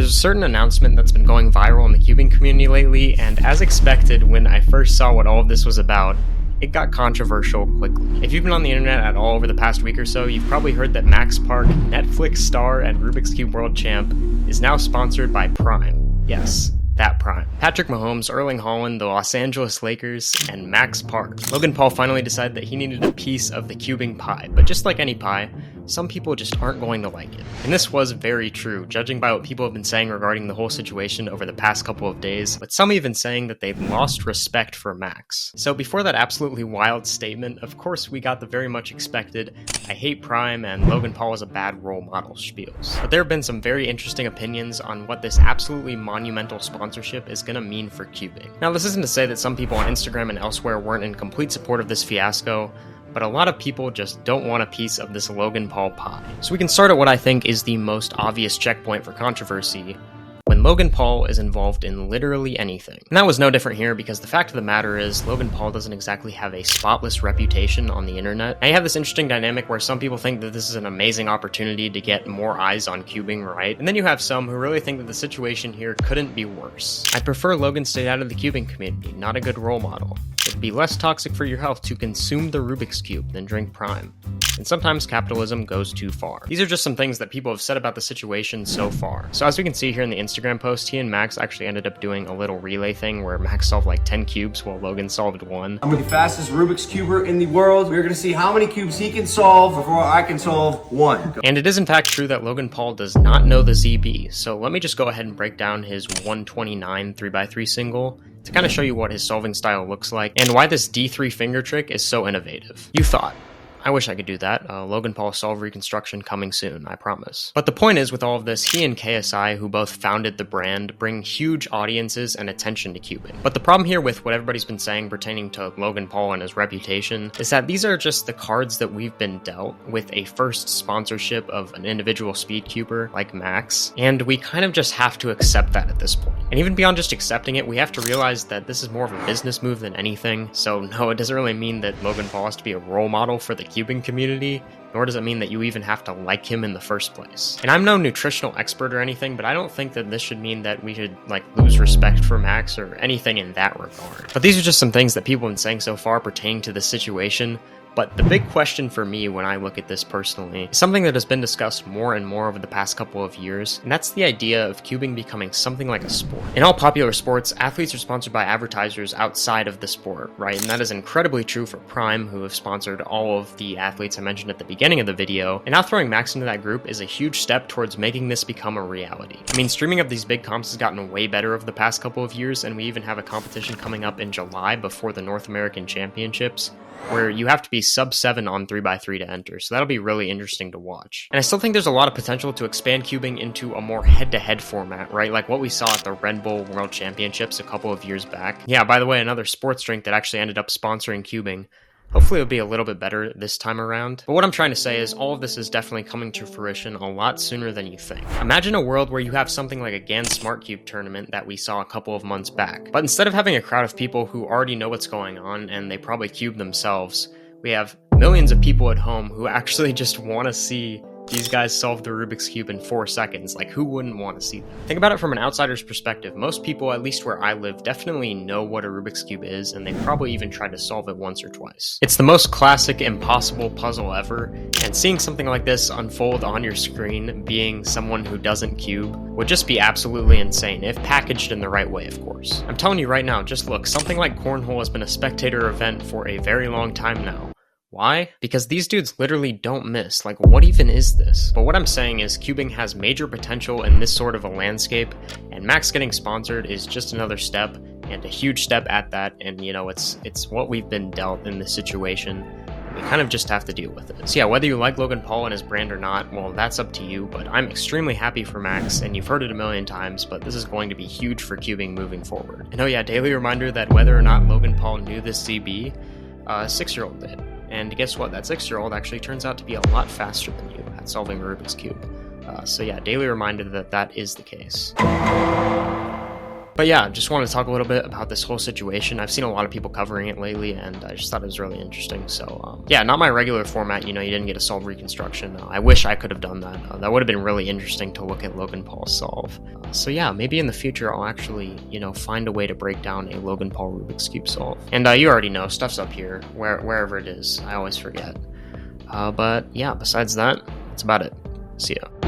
There's a certain announcement that's been going viral in the cubing community lately, and as expected, when I first saw what all of this was about, it got controversial quickly. If you've been on the internet at all over the past week or so, you've probably heard that Max Park, Netflix star and Rubik's Cube world champ, is now sponsored by Prime. Yes, that Prime. Patrick Mahomes, Erling Haaland, the Los Angeles Lakers, and Max Park. Logan Paul finally decided that he needed a piece of the cubing pie, but just like any pie, some people just aren't going to like it. And this was very true, judging by what people have been saying regarding the whole situation over the past couple of days, but some even saying that they've lost respect for Max. So before that absolutely wild statement, of course we got the very much expected, I hate Prime and Logan Paul is a bad role model spiels. But there have been some very interesting opinions on what this absolutely monumental sponsorship is going to mean for cubing. Now this isn't to say that some people on Instagram and elsewhere weren't in complete support of this fiasco, but a lot of people just don't want a piece of this Logan Paul pie. So we can start at what I think is the most obvious checkpoint for controversy, when Logan Paul is involved in literally anything. And that was no different here because the fact of the matter is Logan Paul doesn't exactly have a spotless reputation on the internet. Now you have this interesting dynamic where some people think that this is an amazing opportunity to get more eyes on cubing, right? And then you have some who really think that the situation here couldn't be worse. I prefer Logan stayed out of the cubing community, not a good role model. It'd be less toxic for your health to consume the Rubik's Cube than drink Prime. And sometimes capitalism goes too far. These are just some things that people have said about the situation so far. So as we can see here in the Instagram post, he and Max actually ended up doing a little relay thing where Max solved like 10 cubes while Logan solved 1. I'm the fastest Rubik's Cuber in the world. We're gonna see how many cubes he can solve before I can solve 1. And it is in fact true that Logan Paul does not know the ZB, so let me just go ahead and break down his 129 3x3 single to kind of show you what his solving style looks like and why this D3 finger trick is so innovative. You thought, I wish I could do that. Logan Paul solve reconstruction coming soon, I promise. But the point is, with all of this, he and KSI, who both founded the brand, bring huge audiences and attention to cubing. But the problem here with what everybody's been saying pertaining to Logan Paul and his reputation is that these are just the cards that we've been dealt with a first sponsorship of an individual speed cuber like Max, and we kind of just have to accept that at this point. And even beyond just accepting it, we have to realize that this is more of a business move than anything. So no, it doesn't really mean that Logan Paul has to be a role model for the cubing community, nor does it mean that you even have to like him in the first place. And I'm no nutritional expert or anything, but I don't think that this should mean that we should like lose respect for Max or anything in that regard. But these are just some things that people have been saying so far pertaining to this situation. But the big question for me when I look at this personally is something that has been discussed more and more over the past couple of years, and that's the idea of cubing becoming something like a sport. In all popular sports, athletes are sponsored by advertisers outside of the sport, right? And that is incredibly true for Prime, who have sponsored all of the athletes I mentioned at the beginning of the video, and now throwing Max into that group is a huge step towards making this become a reality. I mean, streaming of these big comps has gotten way better over the past couple of years, and we even have a competition coming up in July before the North American Championships, where you have to be sub 7 on 3x3 to enter, so that'll be really interesting to watch. And I still think there's a lot of potential to expand cubing into a more head-to-head format, right? Like what we saw at the Red Bull World Championships a couple of years back. Yeah, by the way, another sports drink that actually ended up sponsoring cubing. Hopefully it'll be a little bit better this time around. But what I'm trying to say is all of this is definitely coming to fruition a lot sooner than you think. Imagine a world where you have something like a GAN Smart Cube tournament that we saw a couple of months back. But instead of having a crowd of people who already know what's going on and they probably cube themselves, we have millions of people at home who actually just want to see these guys solve the Rubik's Cube in 4 seconds. Like, who wouldn't want to see that? Think about it from an outsider's perspective. Most people, at least where I live, definitely know what a Rubik's Cube is, and they probably even tried to solve it once or twice. It's the most classic impossible puzzle ever, and seeing something like this unfold on your screen, being someone who doesn't cube, would just be absolutely insane, if packaged in the right way, of course. I'm telling you right now, just look, something like Cornhole has been a spectator event for a very long time now. Why? Because these dudes literally don't miss. Like, what even is this? But what I'm saying is cubing has major potential in this sort of a landscape, and Max getting sponsored is just another step, and a huge step at that, and you know, it's what we've been dealt in this situation. We kind of just have to deal with it. So yeah, whether you like Logan Paul and his brand or not, well, that's up to you, but I'm extremely happy for Max, and you've heard it a million times, but this is going to be huge for cubing moving forward. And oh yeah, daily reminder that whether or not Logan Paul knew this ZB, a 6-year-old did. And guess what? That 6-year-old actually turns out to be a lot faster than you at solving Rubik's Cube. So yeah, daily reminder that that is the case. But yeah, just wanted to talk a little bit about this whole situation. I've seen a lot of people covering it lately, and I just thought it was really interesting. So yeah, not my regular format, you didn't get a solve reconstruction. I wish I could have done that. That would have been really interesting to look at Logan Paul's solve. So yeah, maybe in the future I'll actually, find a way to break down a Logan Paul Rubik's Cube solve. And you already know, stuff's up here, wherever it is. I always forget. But yeah, besides that, that's about it. See ya.